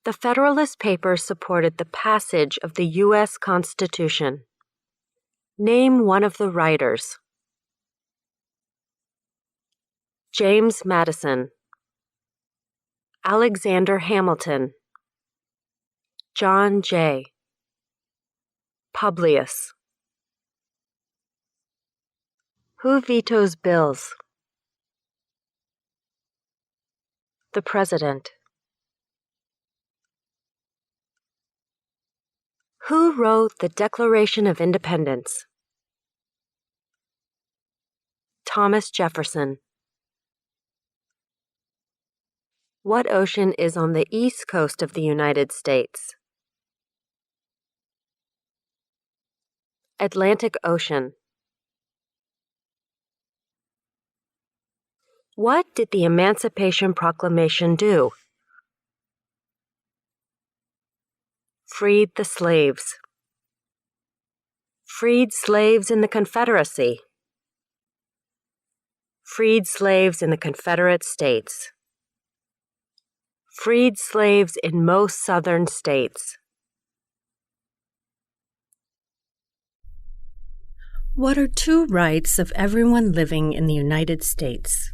The Federalist Papers supported the passage of the U.S. Constitution. Name one of the writers. James Madison, Alexander Hamilton, John Jay, Publius. Who vetoes bills? The President. Who wrote the Declaration of Independence? Thomas Jefferson. What ocean is on the east coast of the United States? Atlantic Ocean. What did the Emancipation Proclamation do? Freed the slaves. Freed slaves in the Confederacy. Freed slaves in the Confederate States. Freed slaves in most southern states. What are two rights of everyone living in the United States?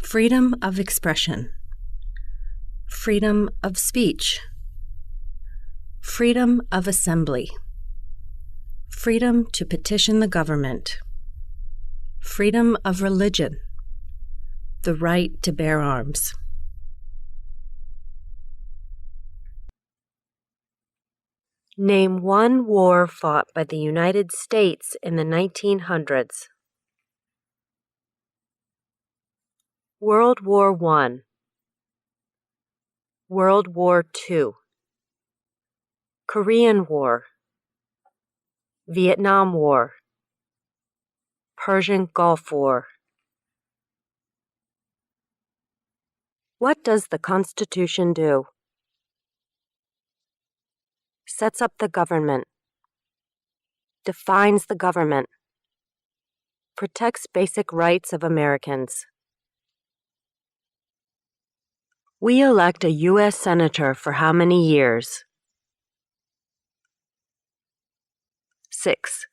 Freedom of expression. Freedom of speech. Freedom of assembly. Freedom to petition the government. Freedom of religion. The right to bear arms. Name one war fought by the United States in the 1900s. World War I. World War II. Korean War. Vietnam War. Persian Gulf War. What does the Constitution do? Sets up the government. Defines the government. Protects basic rights of Americans. We elect a U.S. Senator for how many years? 6.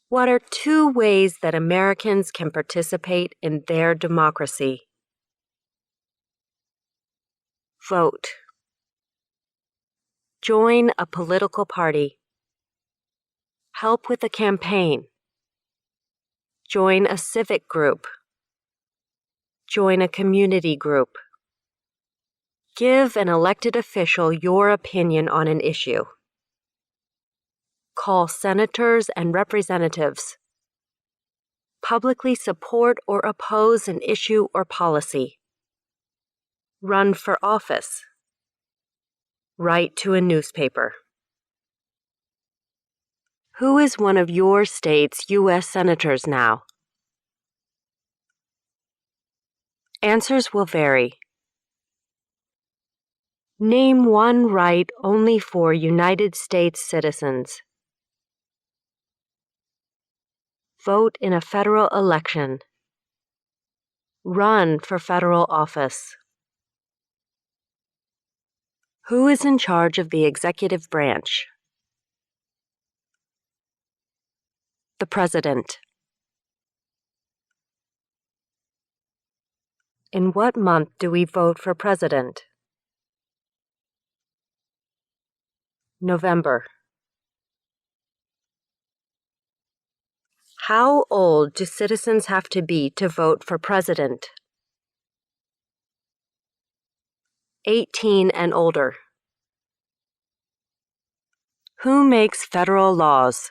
What are two ways that Americans can participate in their democracy? Vote. Join a political party. Help with a campaign. Join a civic group. Join a community group. Give an elected official your opinion on an issue. Call senators and representatives. Publicly support or oppose an issue or policy. Run for office. Write to a newspaper. Who is one of your state's U.S. senators now? Answers will vary. Name one right only for United States citizens. Vote in a federal election. Run for federal office. Who is in charge of the executive branch? The President. In what month do we vote for president? November. How old do citizens have to be to vote for president? 18 and older. Who makes federal laws?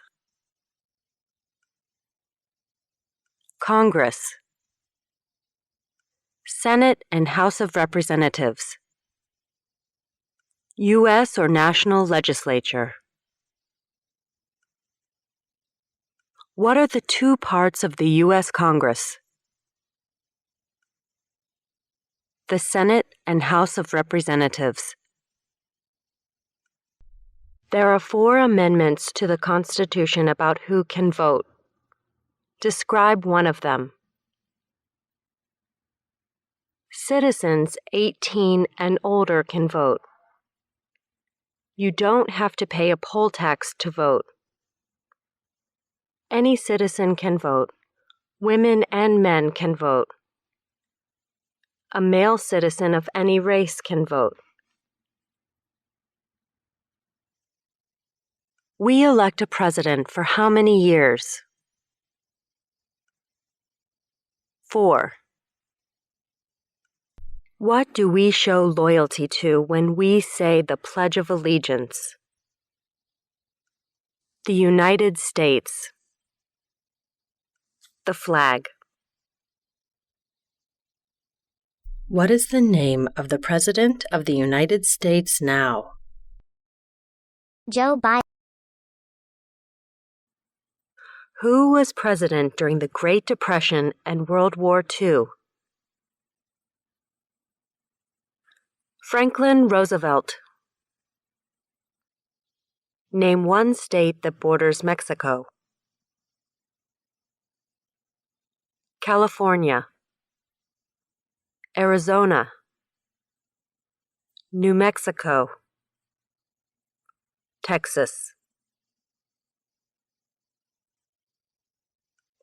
Congress. Senate and House of Representatives. U.S. or national legislature. What are the two parts of the U.S. Congress? The Senate and House of Representatives. There are 4 amendments to the Constitution about who can vote. Describe one of them. Citizens 18 and older can vote. You don't have to pay a poll tax to vote. Any citizen can vote. Women and men can vote. A male citizen of any race can vote. We elect a president for how many years? 4. What do we show loyalty to when we say the Pledge of Allegiance? The United States. The flag. What is the name of the President of the United States now? Joe Biden. Who was president during the Great Depression and World War II? Franklin Roosevelt. Name one state that borders Mexico. California, Arizona, New Mexico, Texas.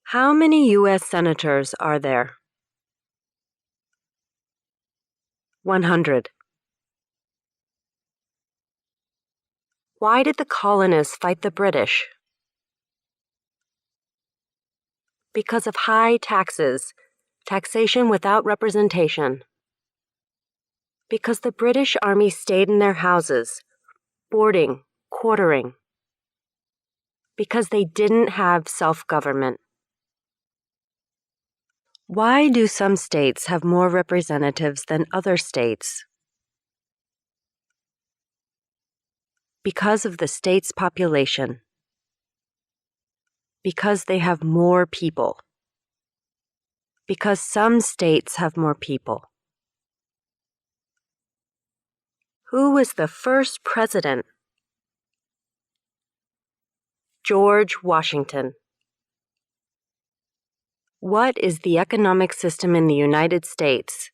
How many U.S. senators are there? 100. Why did the colonists fight the British? Because of high taxes, taxation without representation. Because the British Army stayed in their houses, boarding, quartering. Because they didn't have self-government. Why do some states have more representatives than other states? Because of the state's population. Because they have more people. Because some states have more people. Who was the first president? George Washington. What is the economic system in the United States?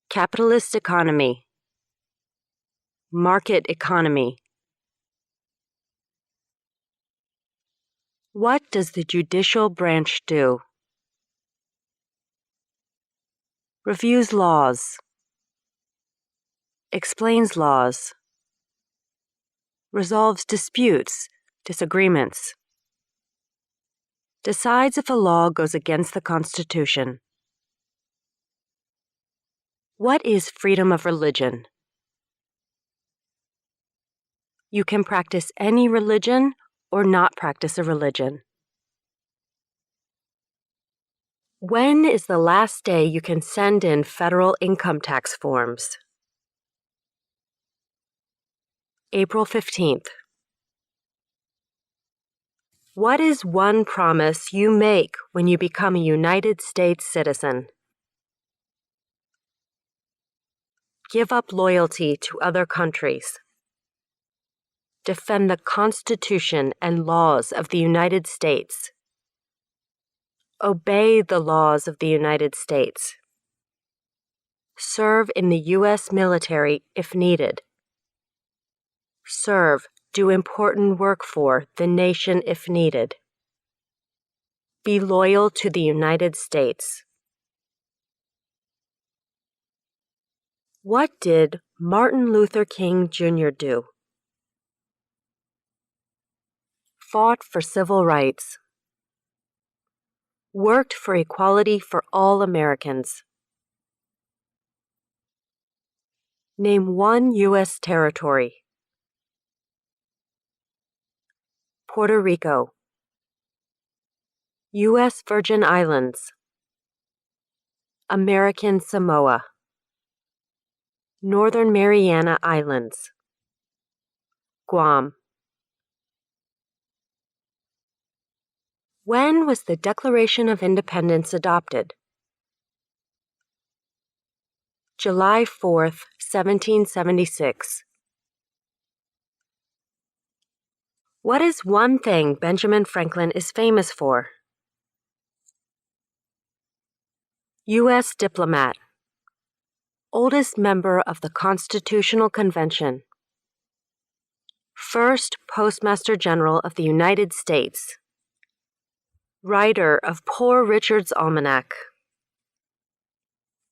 Capitalist economy. Market economy. What does the judicial branch do? Reviews laws. Explains laws. Resolves disputes, disagreements. Decides if a law goes against the Constitution. What is freedom of religion? You can practice any religion or not practice a religion. When is the last day you can send in federal income tax forms? April 15th. What is one promise you make when you become a United States citizen? Give up loyalty to other countries. Defend the Constitution and laws of the United States. Obey the laws of the United States. Serve in the U.S. military if needed. Serve, do important work for the nation if needed. Be loyal to the United States. What did Martin Luther King Jr. do? Fought for civil rights. Worked for equality for all Americans. Name one U.S. territory. Puerto Rico. U.S. Virgin Islands. American Samoa. Northern Mariana Islands. Guam. When was the Declaration of Independence adopted? July 4th, 1776. What is one thing Benjamin Franklin is famous for? U.S. diplomat. Oldest member of the Constitutional Convention. First Postmaster General of the United States. Writer of Poor Richard's Almanac.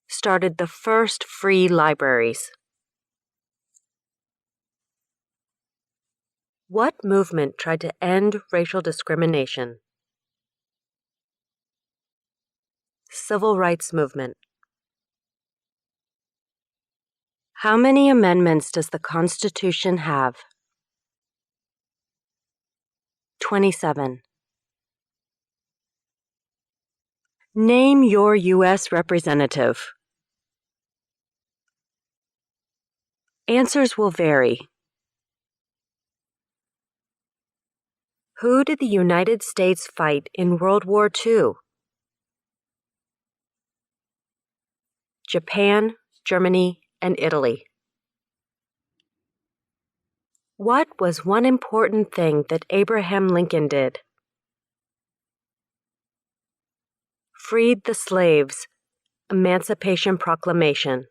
Started the first free libraries. What movement tried to end racial discrimination? Civil Rights Movement. How many amendments does the Constitution have? 27. Name your U.S. representative. Answers will vary. Who did the United States fight in World War II? Japan, Germany, and Italy. What was one important thing that Abraham Lincoln did? Freed the slaves, Emancipation Proclamation.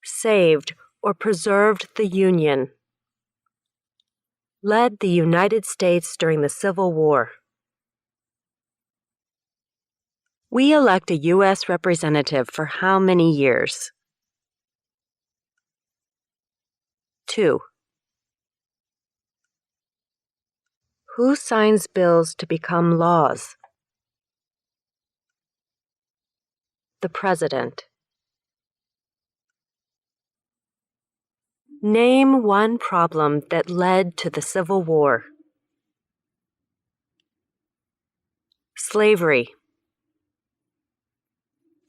Saved or preserved the Union. Led the United States during the Civil War. We elect a U.S. representative for how many years? 2. Who signs bills to become laws? The President. Name one problem that led to the Civil War. Slavery.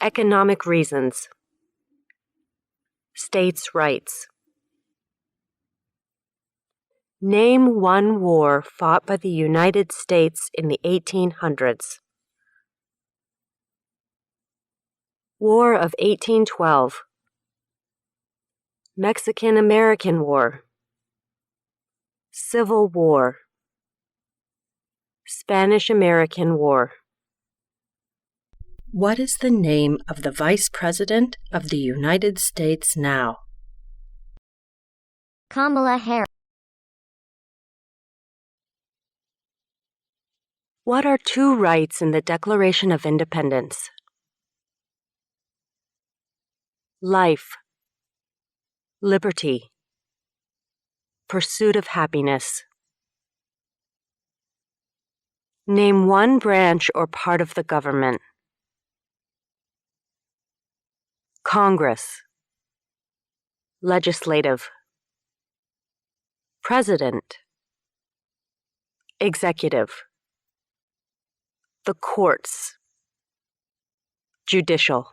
Economic reasons. States' rights. Name one war fought by the United States in the 1800s. War of 1812. Mexican-American War. Civil War. Spanish-American War. What is the name of the Vice President of the United States now? Kamala Harris. What are two rights in the Declaration of Independence? Life. Liberty. Pursuit of happiness. Name one branch or part of the government. Congress. Legislative. President. Executive. The courts. Judicial.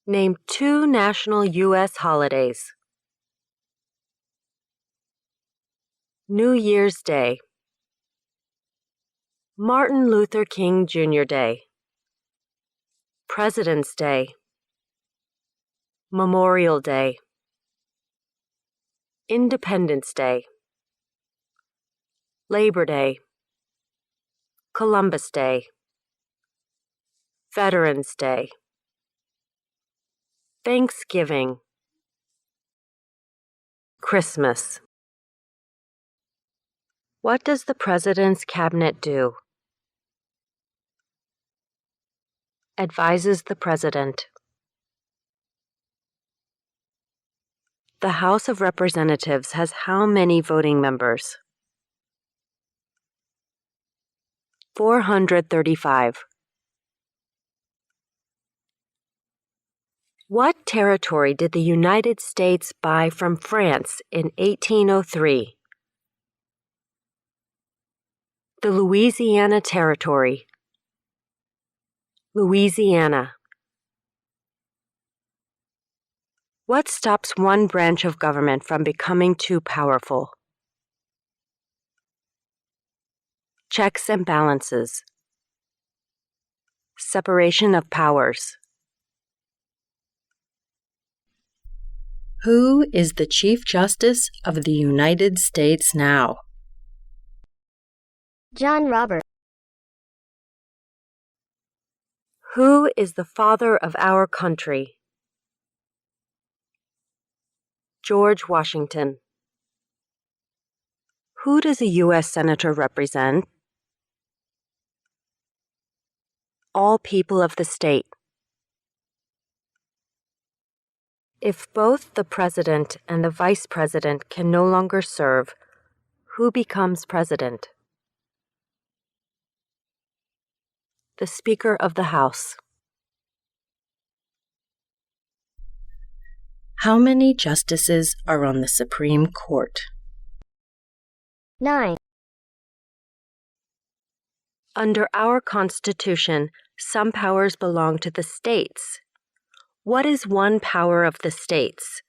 Name two national U.S. holidays. New Year's Day. Martin Luther King Jr. Day. President's Day. Memorial Day. Independence Day. Labor Day. Columbus Day. Veterans Day. Thanksgiving. Christmas. What does the President's Cabinet do? Advises the President. The House of Representatives has how many voting members? 435. What territory did the United States buy from France in 1803? The Louisiana Territory. Louisiana. What stops one branch of government from becoming too powerful? Checks and balances. Separation of powers. Who is the Chief Justice of the United States now? John Roberts. Who is the father of our country? George Washington. Who does a U.S. Senator represent? All people of the state. If both the president and the vice president can no longer serve, who becomes president? The Speaker of the House. How many justices are on the Supreme Court? 9. Under our Constitution, some powers belong to the states. What is one power of the states?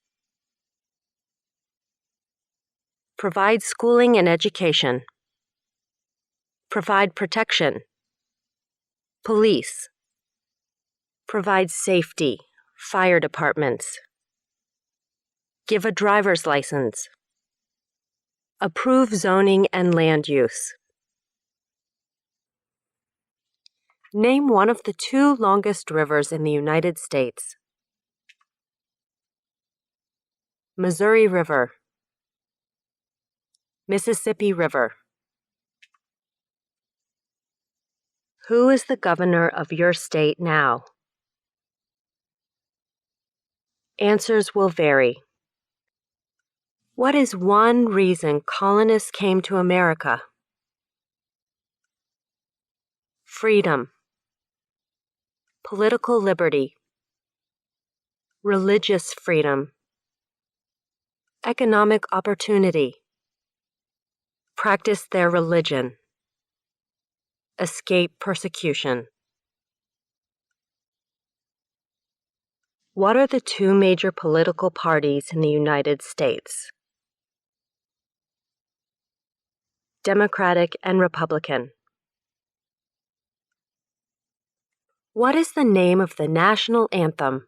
Provide schooling and education. Provide protection. Police. Provide safety, fire departments. Give a driver's license. Approve zoning and land use. Name one of the 2 longest rivers in the United States. Missouri River. Mississippi River. Who is the governor of your state now? Answers will vary. What is one reason colonists came to America? Freedom. Political liberty. Religious freedom. Economic opportunity. Practice their religion. Escape persecution. What are the 2 major political parties in the United States? Democratic and Republican. What is the name of the national anthem?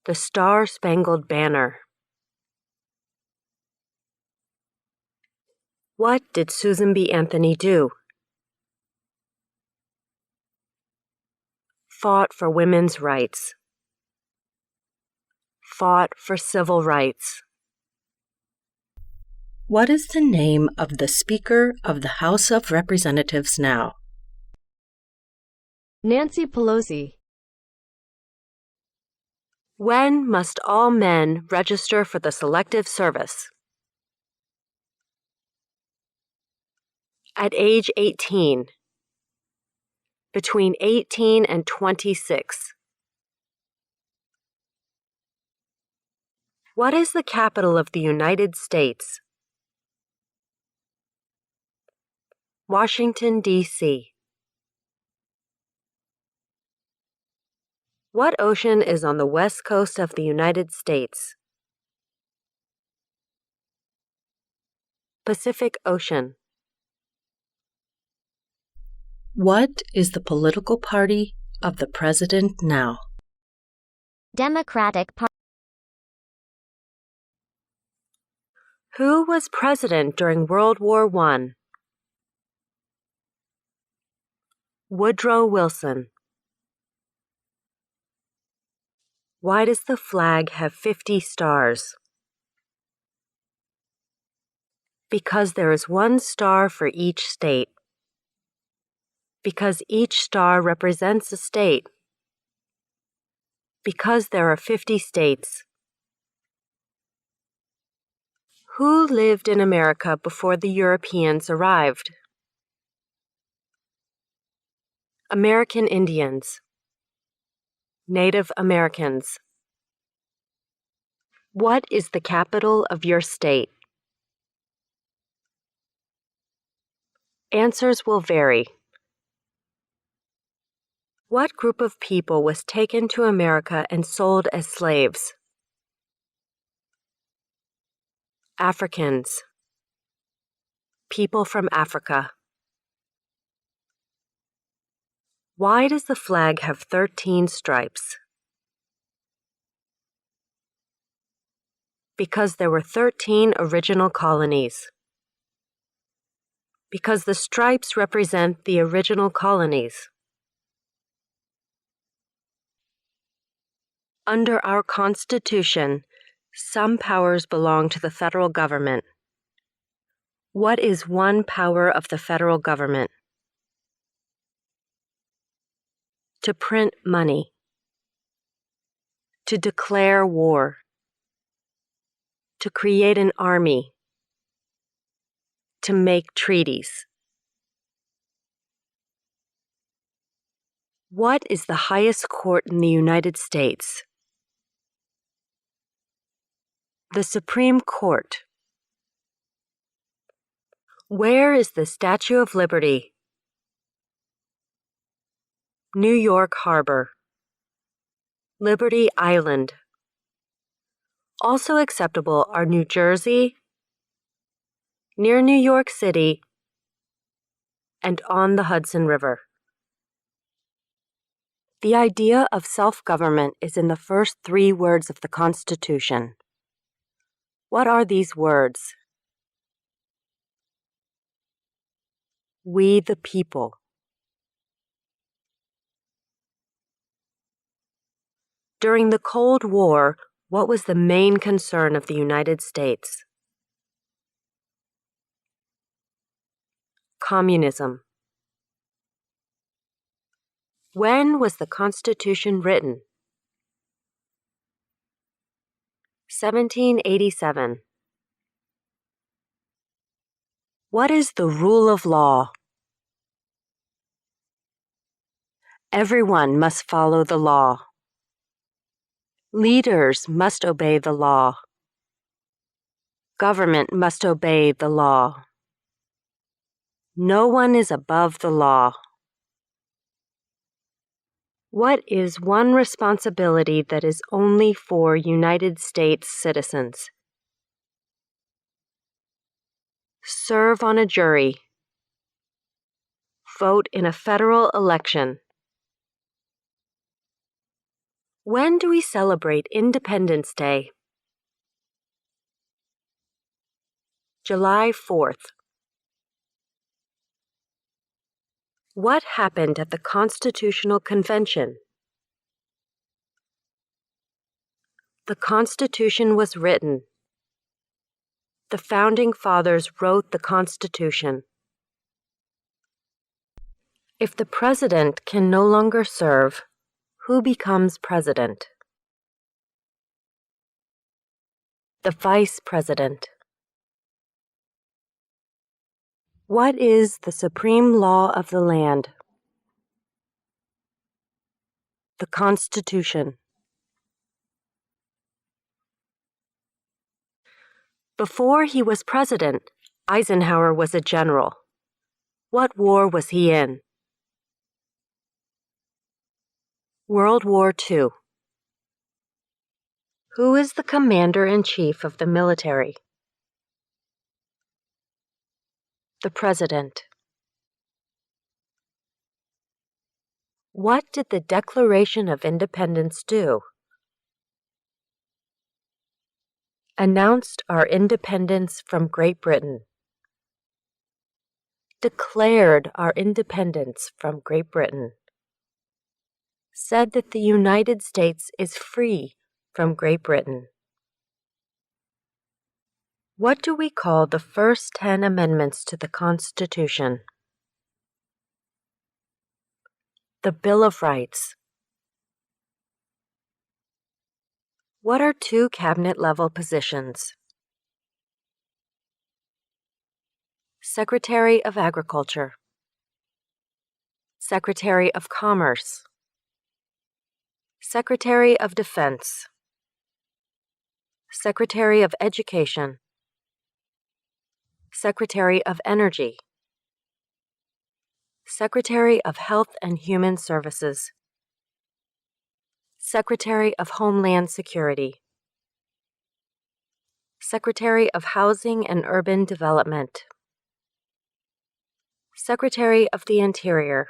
The Star-Spangled Banner. What did Susan B. Anthony do? Fought for women's rights. Fought for civil rights. What is the name of the Speaker of the House of Representatives now? Nancy Pelosi. When must all men register for the Selective Service? At age 18. Between 18 and 26. What is the capital of the United States? Washington, D.C. What ocean is on the west coast of the United States? Pacific Ocean. What is the political party of the president now? Democratic Party. Who was president during World War I? Woodrow Wilson. Why does the flag have 50 stars? Because there is 1 star for each state. Because each star represents a state. Because there are 50 states. Who lived in America before the Europeans arrived? American Indians. Native Americans. What is the capital of your state? Answers will vary. What group of people was taken to America and sold as slaves? Africans. People from Africa. Why does the flag have 13 stripes? Because there were 13 original colonies. Because the stripes represent the original colonies. Under our Constitution, some powers belong to the federal government. What is one power of the federal government? To print money. To declare war. To create an army. To make treaties. What is the highest court in the United States? The Supreme Court. Where is the Statue of Liberty? New York Harbor. Liberty Island. Also acceptable are New Jersey, near New York City, and on the Hudson River. The idea of self-government is in the first 3 words of the Constitution. What are these words? We the people. During the Cold War, what was the main concern of the United States? Communism. When was the Constitution written? 1787. What is the rule of law? Everyone must follow the law. Leaders must obey the law. Government must obey the law. No one is above the law. What is one responsibility that is only for United States citizens? Serve on a jury. Vote in a federal election. When do we celebrate Independence Day? July 4th. What happened at the Constitutional Convention? The Constitution was written. The Founding Fathers wrote the Constitution. If the President can no longer serve, who becomes President? The Vice President. What is the supreme law of the land? The Constitution. Before he was president, Eisenhower was a general. What war was he in? World War II. Who is the commander-in-chief of the military? The President. What did the Declaration of Independence do? Announced our independence from Great Britain. Declared our independence from Great Britain. Said that the United States is free from Great Britain. What do we call the first 10 amendments to the Constitution? The Bill of Rights. What are 2 cabinet-level positions? Secretary of Agriculture. Secretary of Commerce. Secretary of Defense. Secretary of Education. Secretary of Energy. Secretary of Health and Human Services. Secretary of Homeland Security. Secretary of Housing and Urban Development. Secretary of the Interior.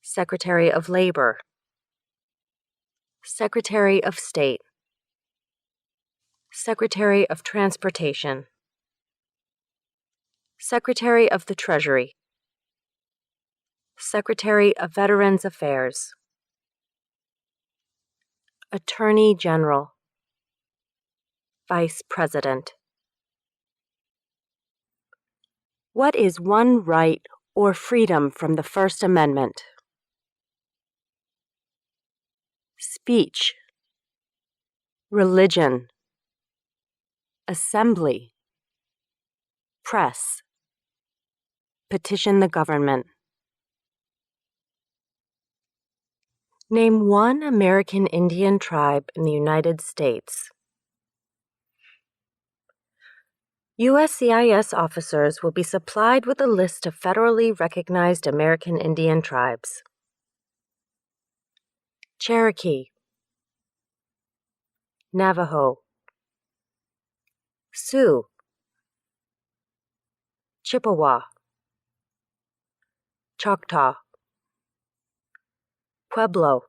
Secretary of Labor. Secretary of State. Secretary of Transportation. Secretary of the Treasury, Secretary of Veterans Affairs, Attorney General, Vice President. What is one right or freedom from the First Amendment? Speech, religion, assembly, press, petition the government. Name one American Indian tribe in the United States. USCIS officers will be supplied with a list of federally recognized American Indian tribes. Cherokee, Navajo, Sioux, Chippewa, Choctaw, Pueblo,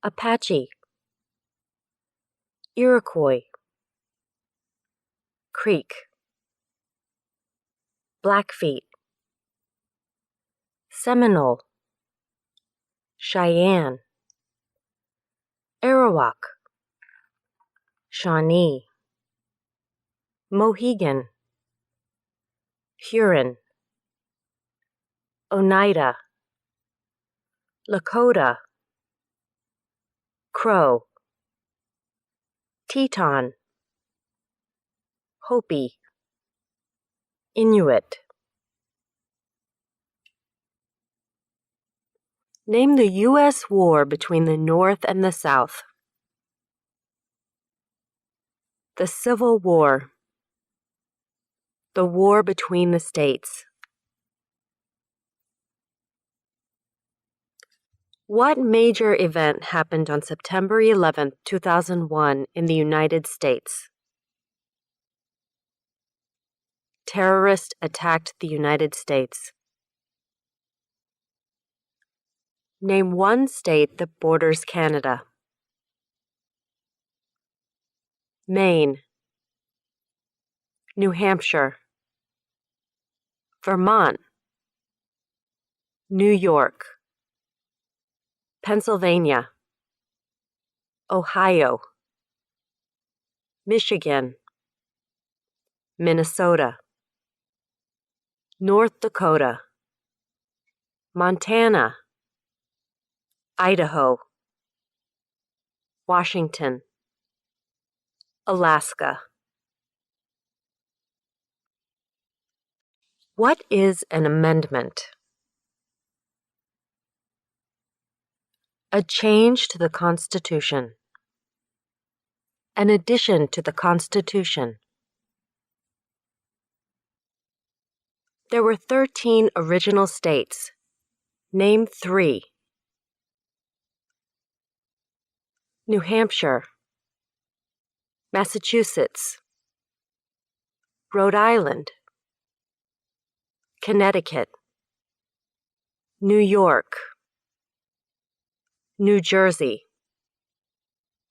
Apache, Iroquois, Creek, Blackfeet, Seminole, Cheyenne, Arawak, Shawnee, Mohegan, Huron, Oneida, Lakota, Crow, Teton, Hopi, Inuit. Name the U.S. war between the North and the South. The Civil War. The war between the states. What major event happened on September 11, 2001 in the United States? Terrorists attacked the United States. Name one state that borders Canada. Maine, New Hampshire, Vermont, New York, Pennsylvania, Ohio, Michigan, Minnesota, North Dakota, Montana, Idaho, Washington, Alaska. What is an amendment? A change to the Constitution. An addition to the Constitution. There were 13 original states. Name 3. New Hampshire, Massachusetts, Rhode Island, Connecticut, New York, New Jersey,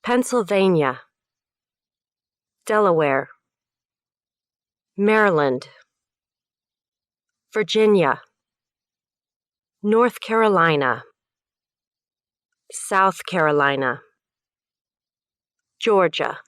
Pennsylvania, Delaware, Maryland, Virginia, North Carolina, South Carolina, Georgia.